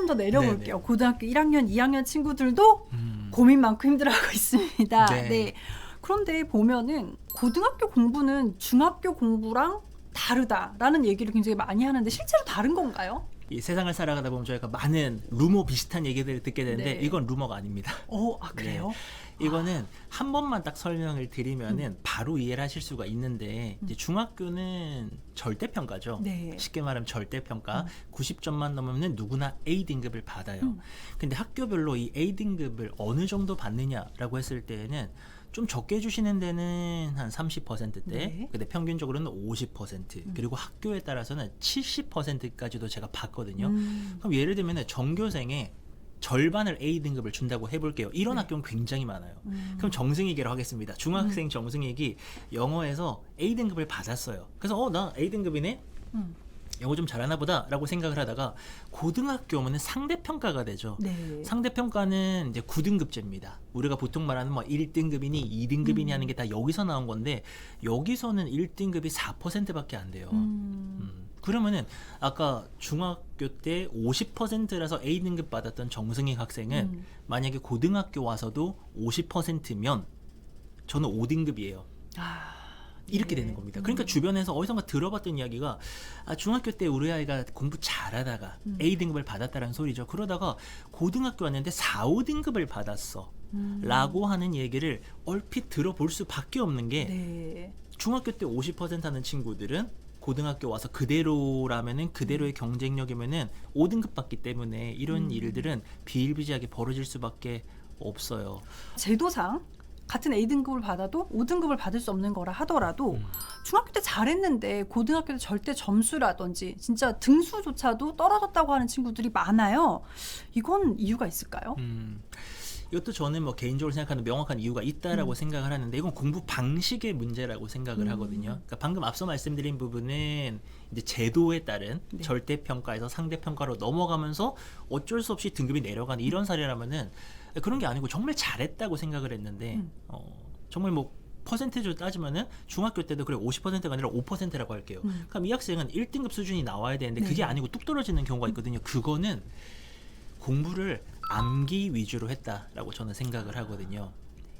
번 더 내려볼게요. 네네. 고등학교 1학년, 2학년 친구들도 고민 많고 힘들어하고 있습니다. 네. 네. 그런데 보면은 고등학교 공부는 중학교 공부랑 다르다라는 얘기를 굉장히 많이 하는데 실제로 다른 건가요? 이 세상을 살아가다 보면 저희가 많은 루머 비슷한 얘기들을 듣게 되는데 네. 이건 루머가 아닙니다. 그래요? 이거는 한 번만 딱 설명을 드리면은 바로 이해를 하실 수가 있는데 이제 중학교는 절대평가죠. 네. 쉽게 말하면 절대평가 90점만 넘으면 누구나 A등급을 받아요. 근데 학교별로 이 A등급을 어느 정도 받느냐라고 했을 때에는 좀 적게 주시는 데는 한 30%대, 네. 근데 평균적으로는 50%, 그리고 학교에 따라서는 70%까지도 제가 봤거든요. 그럼 예를 들면 전교생의 절반을 A등급을 준다고 해볼게요. 이런 네. 학교는 굉장히 많아요. 그럼 정승희기로 하겠습니다. 중학생 정승희기 영어에서 A등급을 받았어요. 그래서 나 A등급이네? 영어 좀 잘하나 보다 라고 생각을 하다가 고등학교 오면 상대평가가 되죠. 네. 상대평가는 이제 9등급제입니다. 우리가 보통 말하는 뭐 1등급이니 2등급이니 하는 게 다 여기서 나온 건데 여기서는 1등급이 4%밖에 안 돼요. 그러면은 아까 중학교 때 50%라서 A등급 받았던 정승희 학생은 만약에 고등학교 와서도 50%면 저는 5등급이에요. 이렇게 네. 되는 겁니다. 그러니까 주변에서 어디선가 들어봤던 이야기가 중학교 때 우리 아이가 공부 잘하다가 A등급을 받았다는 소리죠. 그러다가 고등학교 왔는데 4, 5등급을 받았어 라고 하는 얘기를 얼핏 들어볼 수밖에 없는 게 네. 중학교 때 50% 하는 친구들은 고등학교 와서 그대로라면은 그대로의 경쟁력이면은 5등급 받기 때문에 이런 일들은 비일비재하게 벌어질 수밖에 없어요. 제도상 같은 A등급을 받아도 5등급을 받을 수 없는 거라 하더라도 중학교 때 잘했는데 고등학교 때 절대 점수라든지 진짜 등수조차도 떨어졌다고 하는 친구들이 많아요. 이건 이유가 있을까요? 이것도 저는 뭐 개인적으로 생각하는 명확한 이유가 있다라고 생각을 하는데 이건 공부 방식의 문제라고 생각을 하거든요. 그러니까 방금 앞서 말씀드린 부분은 이제 제도에 따른 네. 절대평가에서 상대평가로 넘어가면서 어쩔 수 없이 등급이 내려가는 이런 사례라면은 그런 게 아니고 정말 잘했다고 생각을 했는데 정말 뭐 퍼센테이지로 따지면은 중학교 때도 그래 50%가 아니라 5%라고 할게요. 그럼 이 학생은 1등급 수준이 나와야 되는데 네. 그게 아니고 뚝 떨어지는 경우가 있거든요. 그거는 공부를 암기 위주로 했다라고 저는 생각을 하거든요.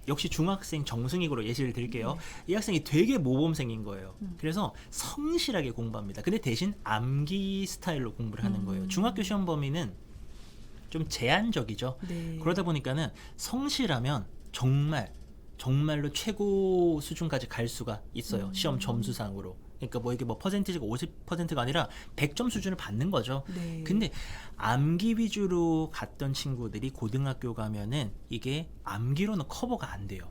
역시 중학생 정승익으로 예시를 드릴게요. 이 학생이 되게 모범생인 거예요. 그래서 성실하게 공부합니다. 근데 대신 암기 스타일로 공부를 하는 거예요. 중학교 시험 범위는 좀 제한적이죠. 네. 그러다 보니까는 성실하면 정말로 최고 수준까지 갈 수가 있어요. 시험 점수상으로. 그러니까 뭐 이게 뭐 퍼센티지가 50%가 아니라 100점 수준을 받는 거죠. 네. 근데 암기 위주로 갔던 친구들이 고등학교 가면은 이게 암기로는 커버가 안 돼요.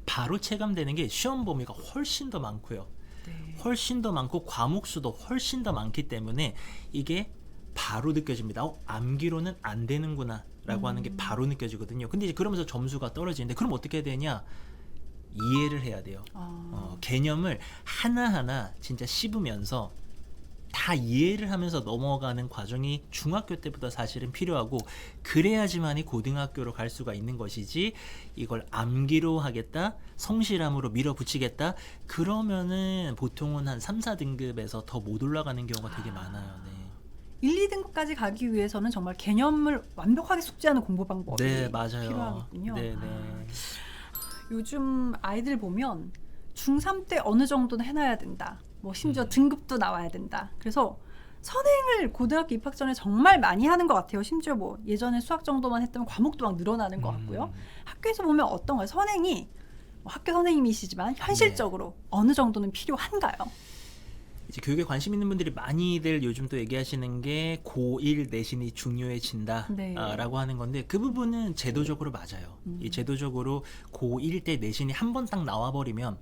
바로 체감되는 게 시험 범위가 훨씬 더 많고요. 네. 훨씬 더 많고 과목 수도 훨씬 더 많기 때문에 이게 바로 느껴집니다. 암기로는 안 되는구나 라고 하는 게 바로 느껴지거든요. 근데 이제 그러면서 점수가 떨어지는데 그럼 어떻게 해야 되냐? 이해를 해야 돼요. 개념을 하나하나 진짜 씹으면서 다 이해를 하면서 넘어가는 과정이 중학교 때보다 사실은 필요하고 그래야지만이 고등학교로 갈 수가 있는 것이지 이걸 암기로 하겠다, 성실함으로 밀어붙이겠다 그러면은 보통은 한 3, 4등급에서 더 못 올라가는 경우가 되게 많아요. 네. 1, 2등급까지 가기 위해서는 정말 개념을 완벽하게 숙지하는 공부 방법이 네, 맞아요. 필요하군요. 네, 네. 요즘 아이들 보면 중3 때 어느 정도는 해놔야 된다. 뭐 심지어 등급도 나와야 된다. 그래서 선행을 고등학교 입학 전에 정말 많이 하는 것 같아요. 심지어 뭐 예전에 수학 정도만 했다면 과목도 막 늘어나는 것 같고요. 학교에서 보면 어떤가요? 선행이 뭐 학교 선생님이시지만 현실적으로 어느 정도는 필요한가요? 이제 교육에 관심 있는 분들이 많이들 요즘 또 얘기하시는 게 고1 내신이 중요해진다라고 네. 하는 건데 그 부분은 제도적으로 맞아요. 이 제도적으로 고1 때 내신이 한 번 딱 나와버리면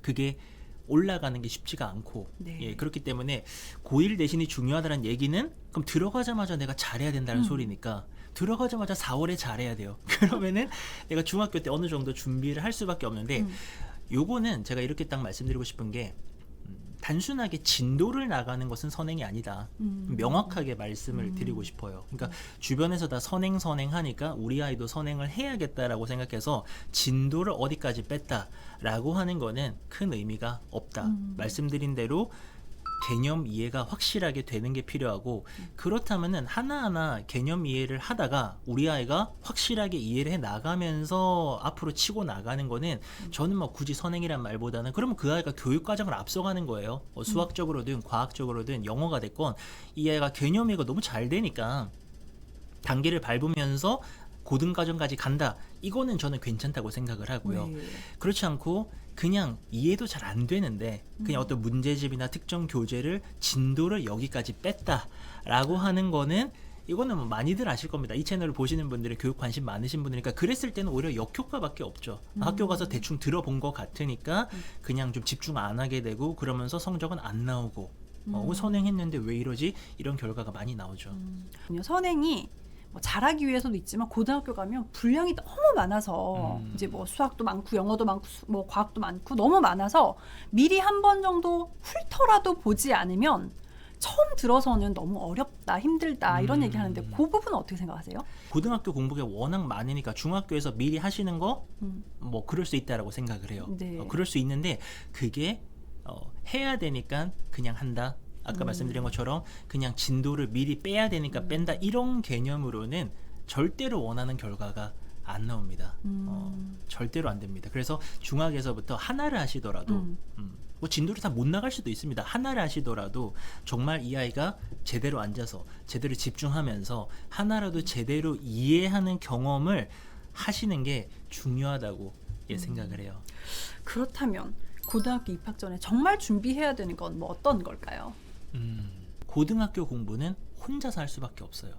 그게 올라가는 게 쉽지가 않고 네. 예, 그렇기 때문에 고1 내신이 중요하다는 얘기는 그럼 들어가자마자 내가 잘해야 된다는 소리니까 들어가자마자 4월에 잘해야 돼요. 그러면은 내가 중학교 때 어느 정도 준비를 할 수밖에 없는데 요거는 제가 이렇게 딱 말씀드리고 싶은 게 단순하게 진도를 나가는 것은 선행이 아니다. 명확하게 말씀을 드리고 싶어요. 그러니까 주변에서 다 선행 하니까 우리 아이도 선행을 해야겠다라고 생각해서 진도를 어디까지 뺐다라고 하는 거는 큰 의미가 없다. 말씀드린 대로 개념 이해가 확실하게 되는 게 필요하고 그렇다면은 하나하나 개념 이해를 하다가 우리 아이가 확실하게 이해를 해 나가면서 앞으로 치고 나가는 거는 저는 뭐 굳이 선행이란 말보다는 그러면 그 아이가 교육 과정을 앞서가는 거예요. 수학적으로든 과학적으로든 영어가 됐건 이 아이가 개념 이해가 너무 잘 되니까 단계를 밟으면서 고등과정까지 간다. 이거는 저는 괜찮다고 생각을 하고요. 네. 그렇지 않고 그냥 이해도 잘 안 되는데 그냥 어떤 문제집이나 특정 교재를 진도를 여기까지 뺐다라고 하는 거는 이거는 뭐 많이들 아실 겁니다. 이 채널을 보시는 분들이 교육 관심 많으신 분들이니까 그랬을 때는 오히려 역효과밖에 없죠. 학교 가서 대충 들어본 것 같으니까 그냥 좀 집중 안 하게 되고 그러면서 성적은 안 나오고 선행했는데 왜 이러지? 이런 결과가 많이 나오죠. 선행이 뭐 잘하기 위해서도 있지만 고등학교 가면 분량이 너무 많아서 이제 뭐 수학도 많고 영어도 많고 뭐 과학도 많고 너무 많아서 미리 한 번 정도 훑어라도 보지 않으면 처음 들어서는 너무 어렵다, 힘들다 이런 얘기 하는데 그 부분은 어떻게 생각하세요? 고등학교 공부가 워낙 많으니까 중학교에서 미리 하시는 거 뭐 그럴 수 있다라고 생각을 해요. 네. 그럴 수 있는데 그게 해야 되니까 그냥 한다. 아까 말씀드린 것처럼 그냥 진도를 미리 빼야 되니까 뺀다. 이런 개념으로는 절대로 원하는 결과가 안 나옵니다. 절대로 안 됩니다. 그래서 중학에서부터 하나를 하시더라도 뭐 진도를 다 못 나갈 수도 있습니다. 하나를 하시더라도 정말 이 아이가 제대로 앉아서 제대로 집중하면서 하나라도 제대로 이해하는 경험을 하시는 게 중요하다고 생각을 해요. 그렇다면 고등학교 입학 전에 정말 준비해야 되는 건 뭐 어떤 걸까요? 고등학교 공부는 혼자서 할 수밖에 없어요.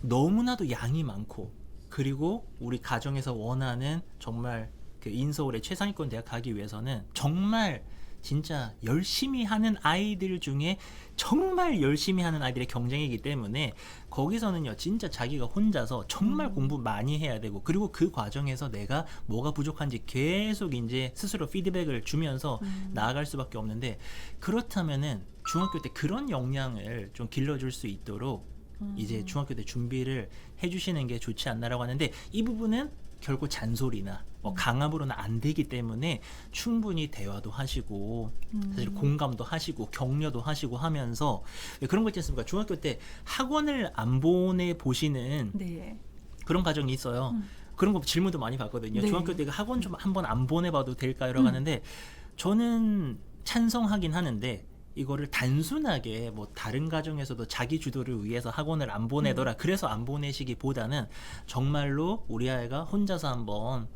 너무나도 양이 많고 그리고 우리 가정에서 원하는 정말 그 인서울의 최상위권 대학 가기 위해서는 정말 진짜 열심히 하는 아이들 중에 정말 열심히 하는 아이들의 경쟁이기 때문에 거기서는요 진짜 자기가 혼자서 정말 공부 많이 해야 되고 그리고 그 과정에서 내가 뭐가 부족한지 계속 이제 스스로 피드백을 주면서 나아갈 수밖에 없는데 그렇다면은 중학교 때 그런 역량을 좀 길러줄 수 있도록 이제 중학교 때 준비를 해주시는 게 좋지 않나라고 하는데 이 부분은 결코 잔소리나 뭐 강압으로는 안 되기 때문에 충분히 대화도 하시고 사실 공감도 하시고 격려도 하시고 하면서 그런 거 있지 않습니까? 중학교 때 학원을 안 보내 보시는 네. 그런 가정이 있어요. 그런 거 질문도 많이 받거든요. 네. 중학교 때 학원 좀 한번 안 보내봐도 될까요? 라고 하는데 저는 찬성하긴 하는데 이거를 단순하게 뭐 다른 가정에서도 자기 주도를 위해서 학원을 안 보내더라 그래서 안 보내시기보다는 정말로 우리 아이가 혼자서 한번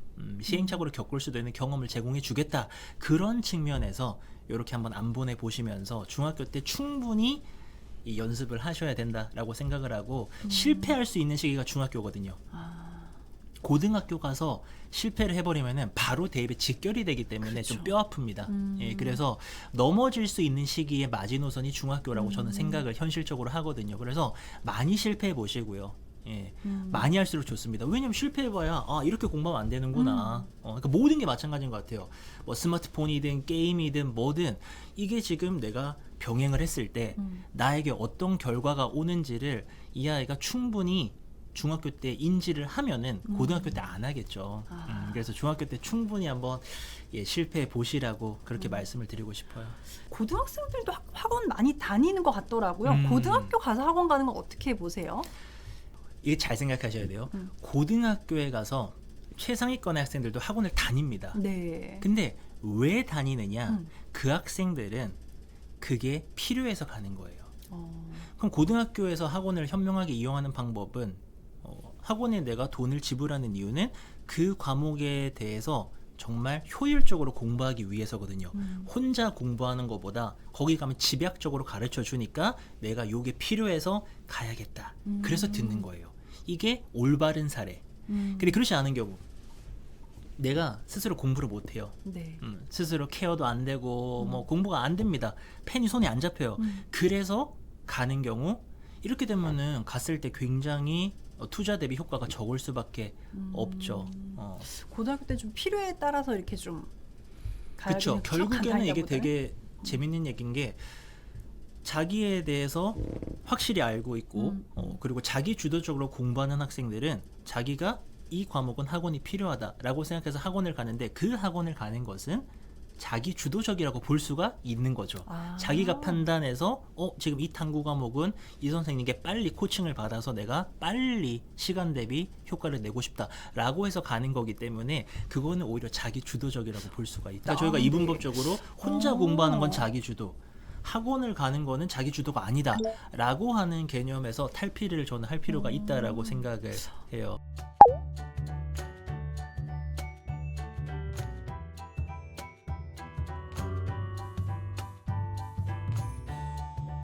시행착오를 겪을 수도 있는 경험을 제공해 주겠다 그런 측면에서 이렇게 한번 안 보내보시면서 중학교 때 충분히 이 연습을 하셔야 된다라고 생각을 하고 실패할 수 있는 시기가 중학교거든요. 고등학교 가서 실패를 해버리면은 바로 대입에 직결이 되기 때문에 그렇죠. 좀 뼈 아픕니다. 예, 그래서 넘어질 수 있는 시기의 마지노선이 중학교라고 저는 생각을 현실적으로 하거든요. 그래서 많이 실패해 보시고요. 예, 많이 할수록 좋습니다. 왜냐면 실패해봐야 이렇게 공부하면 안 되는구나. 그러니까 모든 게 마찬가지인 것 같아요. 뭐 스마트폰이든 게임이든 뭐든 이게 지금 내가 병행을 했을 때 나에게 어떤 결과가 오는지를 이 아이가 충분히 중학교 때 인지를 하면은 고등학교 때 안 하겠죠. 그래서 중학교 때 충분히 한번 실패해 보시라고 그렇게 말씀을 드리고 싶어요. 고등학생들도 학원 많이 다니는 것 같더라고요. 고등학교 가서 학원 가는 건 어떻게 보세요? 이게 잘 생각하셔야 돼요. 고등학교에 가서 최상위권의 학생들도 학원을 다닙니다. 네. 근데 왜 다니느냐? 그 학생들은 그게 필요해서 가는 거예요. 그럼 고등학교에서 학원을 현명하게 이용하는 방법은 학원에 내가 돈을 지불하는 이유는 그 과목에 대해서 정말 효율적으로 공부하기 위해서거든요. 혼자 공부하는 것보다 거기 가면 집약적으로 가르쳐 주니까 내가 요게 필요해서 가야겠다. 그래서 듣는 거예요. 이게 올바른 사례. 근데 그렇지 않은 경우 내가 스스로 공부를 못해요. 네. 스스로 케어도 안 되고 뭐 공부가 안 됩니다. 펜이 손에 안 잡혀요. 그래서 가는 경우 이렇게 되면은 갔을 때 굉장히 투자 대비 효과가 적을 수밖에 없죠. 고등학교 때 좀 필요에 따라서 이렇게 좀 그렇죠. 결국에는 이게 되게 재밌는 얘기인 게 자기에 대해서 확실히 알고 있고 그리고 자기 주도적으로 공부하는 학생들은 자기가 이 과목은 학원이 필요하다라고 생각해서 학원을 가는데 그 학원을 가는 것은 자기 주도적이라고 볼 수가 있는 거죠. 아. 자기가 판단해서 지금 이 탐구 과목은 이 선생님께 빨리 코칭을 받아서 내가 빨리 시간 대비 효과를 내고 싶다라고 해서 가는 거기 때문에 그거는 오히려 자기 주도적이라고 볼 수가 있다. 그러니까 저희가 네. 이분법적으로 혼자 공부하는 건 자기 주도, 학원을 가는 거는 자기 주도가 아니다라고 하는 개념에서 탈피를 저는 할 필요가 있다라고 생각을 해요.